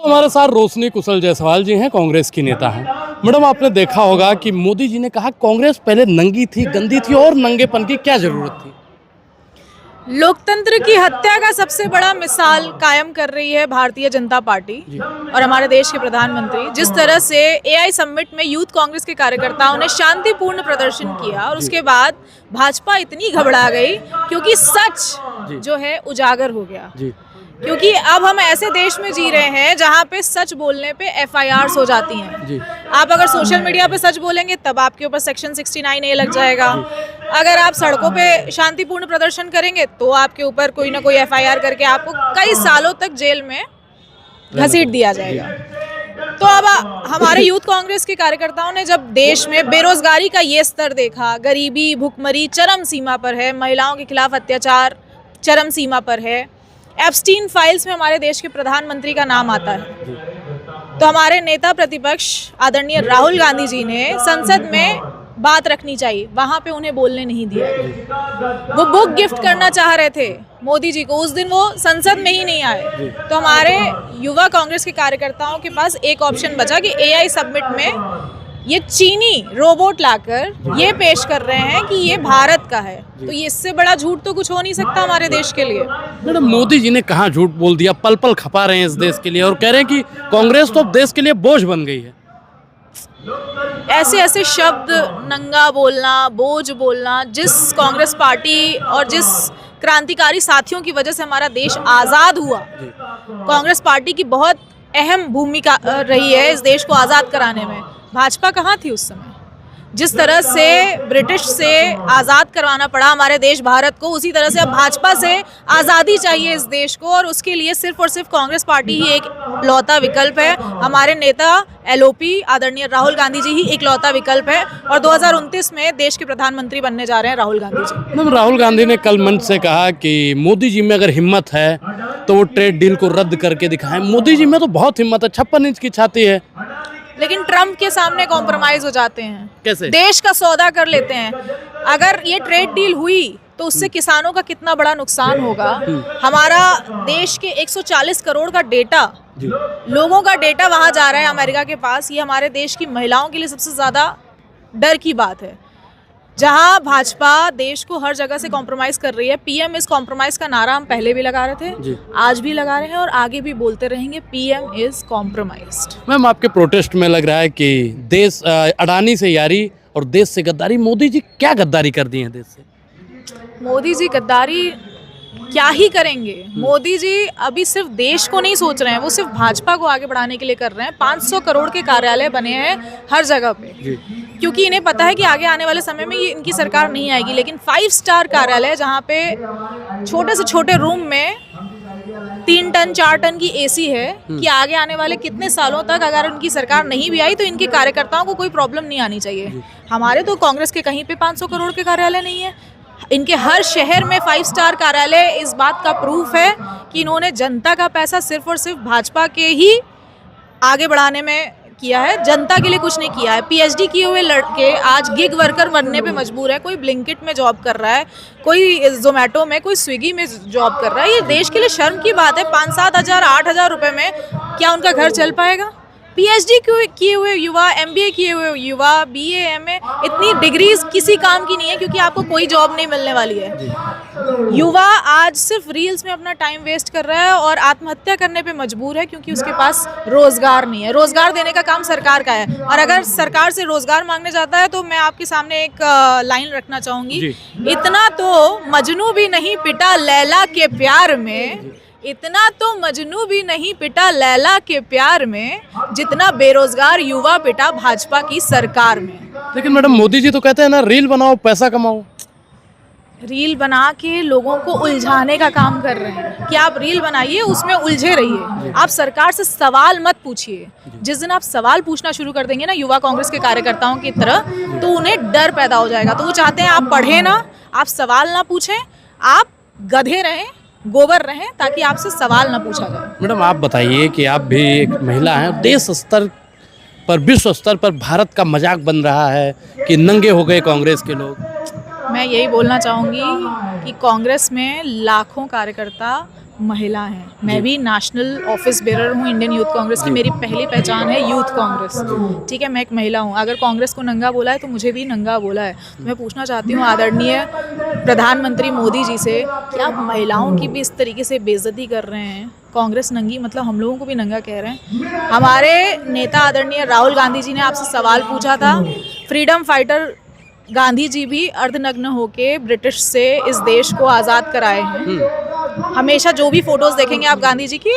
हमारे साथ रोशनी कुशल जायसवाल जी हैं, कांग्रेस की नेता हैं। मैडम, आपने देखा होगा कि मोदी जी ने कहा कांग्रेस पहले नंगी थी, गंदी थी और नंगेपन की क्या जरूरत थी। लोकतंत्र की हत्या का सबसे बड़ा मिसाल कायम कर रही है भारतीय जनता पार्टी और हमारे देश के प्रधानमंत्री। जिस तरह से एआई समिट में यूथ कांग्रेस के कार्यकर्ताओं ने शांतिपूर्ण प्रदर्शन किया और उसके बाद भाजपा इतनी घबरा गई क्योंकि सच जो है उजागर हो गया। क्योंकि अब हम ऐसे देश में जी रहे हैं जहां पे सच बोलने पे एफआईआर्स हो जाती हैं। आप अगर सोशल मीडिया पे सच बोलेंगे तब आपके ऊपर सेक्शन 69A लग जाएगा। अगर आप सड़कों पे शांतिपूर्ण प्रदर्शन करेंगे तो आपके ऊपर कोई ना कोई एफआईआर करके आपको कई सालों तक जेल में घसीट दिया जाएगा। तो अब हमारे यूथ कांग्रेस के कार्यकर्ताओं ने जब देश में बेरोजगारी का ये स्तर देखा, गरीबी, भुखमरी चरम सीमा पर है, महिलाओं के खिलाफ अत्याचार चरम सीमा पर है, एप्स्टीन फाइल्स में हमारे देश के प्रधानमंत्री का नाम आता है, तो हमारे नेता प्रतिपक्ष आदरणीय राहुल गांधी जी ने संसद में बात रखनी चाहिए, वहां पे उन्हें बोलने नहीं दिया। वो बुक गिफ्ट करना चाह रहे थे मोदी जी को, उस दिन वो संसद में ही नहीं आए। तो हमारे युवा कांग्रेस के कार्यकर्ताओं के पास एक ऑप्शन बचा कि एआई समिट में ये चीनी रोबोट लाकर ये पेश कर रहे हैं कि ये भारत का है। तो ये इससे बड़ा झूठ तो कुछ हो नहीं सकता हमारे देश के लिए। मैडम, मोदी जी ने कहाँ झूठ बोल दिया, पल पल खपा रहे हैं इस देश के लिए और कह रहे हैं कि कांग्रेस तो देश के लिए बोझ बन गई है। ऐसे ऐसे शब्द, नंगा बोलना, बोझ बोलना, जिस कांग्रेस पार्टी और जिस क्रांतिकारी साथियों की वजह से हमारा देश आज़ाद हुआ, कांग्रेस पार्टी की बहुत अहम भूमिका रही है इस देश को आज़ाद कराने में। भाजपा कहाँ थी उस समय? जिस तरह से ब्रिटिश से आज़ाद करवाना पड़ा हमारे देश भारत को, उसी तरह से अब भाजपा से आज़ादी चाहिए इस देश को, और उसके लिए सिर्फ और सिर्फ कांग्रेस पार्टी ही एक लौता विकल्प है। हमारे नेता एलओपी आदरणीय राहुल गांधी जी ही एक लौता विकल्प है, और 2029 में देश के प्रधानमंत्री बनने जा रहे हैं राहुल गांधी जी। मैम, राहुल गांधी ने कल मंच से कहा कि मोदी जी में अगर हिम्मत है तो वो ट्रेड डील को रद्द करके दिखाएं। मोदी जी में तो बहुत हिम्मत है, 56 इंच की छाती है, लेकिन ट्रम्प के सामने कॉम्प्रोमाइज हो जाते हैं। कैसे? देश का सौदा कर लेते हैं। अगर ये ट्रेड डील हुई तो उससे किसानों का कितना बड़ा नुकसान होगा। हमारा देश के 140 करोड़ का डेटा, लोगों का डेटा वहां जा रहा है अमेरिका के पास। ये हमारे देश की महिलाओं के लिए सबसे ज्यादा डर की बात है। जहां भाजपा देश को हर जगह से कॉम्प्रोमाइज कर रही है, पीएम इज कॉम्प्रोमाइज का नारा हम पहले भी लगा रहे थे, आज भी लगा रहे हैं और आगे भी बोलते रहेंगे, पीएम इज कॉम्प्रोमाइज्ड। मैम, आपके प्रोटेस्ट में लग रहा है कि देश अडानी से यारी और देश से गद्दारी। मोदी जी क्या गद्दारी कर दी है देश से? मोदी जी गद्दारी क्या ही करेंगे। मोदी जी अभी सिर्फ देश को नहीं सोच रहे हैं, वो सिर्फ भाजपा को आगे बढ़ाने के लिए कर रहे हैं। 500 करोड़ के कार्यालय बने हैं हर जगह पे, क्योंकि इन्हें पता है कि आगे आने वाले समय में ये इनकी सरकार नहीं आएगी। लेकिन 5 स्टार कार्यालय जहाँ पे छोटे से छोटे रूम में 3 टन 4 टन की एसी है, कि आगे आने वाले कितने सालों तक अगर उनकी सरकार नहीं भी आई तो इनके कार्यकर्ताओं को कोई प्रॉब्लम नहीं आनी चाहिए। हमारे तो कांग्रेस के कहीं पे 500 करोड़ के कार्यालय नहीं है। इनके हर शहर में 5 स्टार कार्यालय इस बात का प्रूफ है कि इन्होंने जनता का पैसा सिर्फ और सिर्फ भाजपा के ही आगे बढ़ाने में किया है, जनता के लिए कुछ नहीं किया है। पीएचडी किए हुए लड़के आज गिग वर्कर बनने पे मजबूर है। कोई ब्लिंकिट में जॉब कर रहा है, कोई जोमेटो में, कोई स्विगी में जॉब कर रहा है। ये देश के लिए शर्म की बात है। 5-7 हज़ार 8 हज़ार रुपये में क्या उनका घर चल पाएगा? पीएचडी किए हुए युवा, एमबीए किए हुए युवा, बीए, एमए, इतनी डिग्रीज किसी काम की नहीं है, क्योंकि आपको कोई जॉब नहीं मिलने वाली है। युवा आज सिर्फ रील्स में अपना टाइम वेस्ट कर रहा है और आत्महत्या करने पे मजबूर है, क्योंकि उसके पास रोजगार नहीं है। रोजगार देने का काम सरकार का है, और अगर सरकार से रोजगार मांगने जाता है तो मैं आपके सामने एक लाइन रखना चाहूंगी। इतना तो मजनू भी नहीं पिटा लैला के प्यार में, इतना तो मजनू भी नहीं पिटा लैला के प्यार में, जितना बेरोजगार युवा पिटा भाजपा की सरकार में। लेकिन मैडम, मोदी जी तो कहते हैं ना, रील बनाओ पैसा कमाओ। रील बना के लोगों को उलझाने का काम कर रहे हैं कि आप रील बनाइए, उसमें उलझे रहिए। आप सरकार से सवाल मत पूछिए। जिस दिन आप सवाल पूछना शुरू कर देंगे ना युवा कांग्रेस के कार्यकर्ताओं की तरह, तो उन्हें डर पैदा हो जाएगा। तो वो चाहते हैं आप पढ़ें ना, आप सवाल ना पूछें, आप गधे रहें, गोबर रहें, ताकि आपसे सवाल ना पूछा जाए। मैडम, आप बताइए कि आप भी एक महिला हैं, देश स्तर पर, विश्व स्तर पर भारत का मजाक बन रहा है कि नंगे हो गए कांग्रेस के लोग। मैं यही बोलना चाहूँगी कि कांग्रेस में लाखों कार्यकर्ता महिला हैं, मैं भी नेशनल ऑफिस बेरर हूँ इंडियन यूथ कांग्रेस की, मेरी पहली पहचान है यूथ कांग्रेस, ठीक है, मैं एक महिला हूँ। अगर कांग्रेस को नंगा बोला है तो मुझे भी नंगा बोला है। तो मैं पूछना चाहती हूँ आदरणीय प्रधानमंत्री मोदी जी से कि आप महिलाओं की भी इस तरीके से बेइज्जती कर रहे हैं, कांग्रेस नंगी मतलब हम लोगों को भी नंगा कह रहे हैं। हमारे नेता आदरणीय राहुल गांधी जी ने आपसे सवाल पूछा था, फ्रीडम फाइटर गांधी जी भी अर्धनग्न होके ब्रिटिश से इस देश को आज़ाद कराए हैं। हमेशा जो भी फोटोज देखेंगे आप गांधी जी की,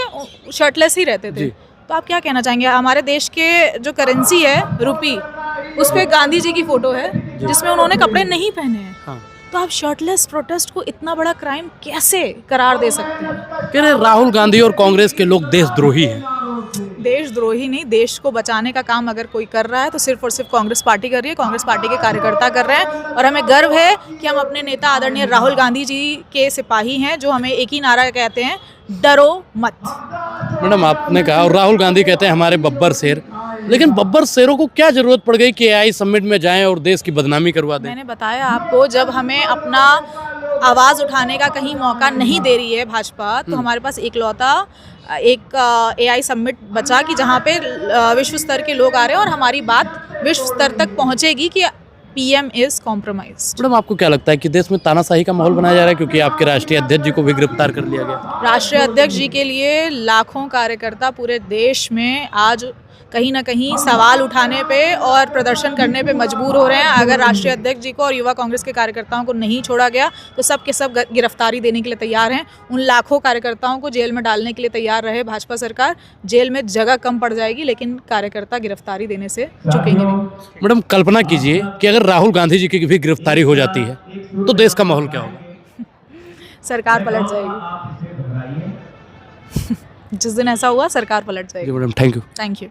शर्टलेस ही रहते थे। तो आप क्या कहना चाहेंगे? हमारे देश के जो करेंसी है रुपी, उस पर गांधी जी की फोटो है जिसमें उन्होंने कपड़े नहीं पहने हैं। हाँ। तो आप शर्टलेस प्रोटेस्ट को इतना बड़ा क्राइम कैसे करार दे सकते हैं? कह रहे राहुल गांधी और कांग्रेस के लोग देशद्रोही हैं। देशद्रोही नहीं, देश को बचाने का काम अगर कोई कर रहा है तो सिर्फ और सिर्फ कांग्रेस पार्टी कर रही है, कांग्रेस पार्टी के कार्यकर्ता कर रहे हैं। और हमें गर्व है कि हम अपने नेता आदरणीय राहुल गांधी जी के सिपाही हैं, जो हमें एक ही नारा कहते हैं, डरो मत। मैडम आपने कहा, और राहुल गांधी कहते हैं हमारे बब्बर शेर, लेकिन बब्बर शेरों को क्या जरूरत पड़ गई कि एआई समिट में जाएं और देश की बदनामी करवा दें? मैंने बताया आपको, जब हमें अपना आवाज़ उठाने का कहीं मौका नहीं दे रही है भाजपा, तो हमारे पास इकलौता एक एआई समिट बचा कि जहाँ पे विश्व स्तर के लोग आ रहे हैं और हमारी बात विश्व स्तर तक पहुँचेगी कि पीएम इज कॉम्प्रोमाइज्ड। मैडम आपको क्या लगता है कि देश में तानाशाही का माहौल बनाया जा रहा है, क्योंकि आपके राष्ट्रीय अध्यक्ष जी को भी गिरफ्तार कर लिया गया? राष्ट्रीय अध्यक्ष जी के लिए लाखों कार्यकर्ता पूरे देश में आज कहीं ना कहीं सवाल उठाने पे और प्रदर्शन करने पे मजबूर हो रहे हैं। अगर राष्ट्रीय अध्यक्ष जी को और युवा कांग्रेस के कार्यकर्ताओं को नहीं छोड़ा गया तो सब के सब गिरफ्तारी देने के लिए तैयार हैं। उन लाखों कार्यकर्ताओं को जेल में डालने के लिए तैयार रहे भाजपा सरकार। जेल में जगह कम पड़ जाएगी, लेकिन कार्यकर्ता गिरफ्तारी देने से झुकेंगे नहीं। मैडम कल्पना कीजिए कि अगर राहुल गांधी जी की भी गिरफ्तारी हो जाती है तो देश का माहौल क्या होगा? सरकार पलट जाएगी। जिस दिन ऐसा हुआ सरकार पलट जाएगी। जी madam, thank you. Thank you.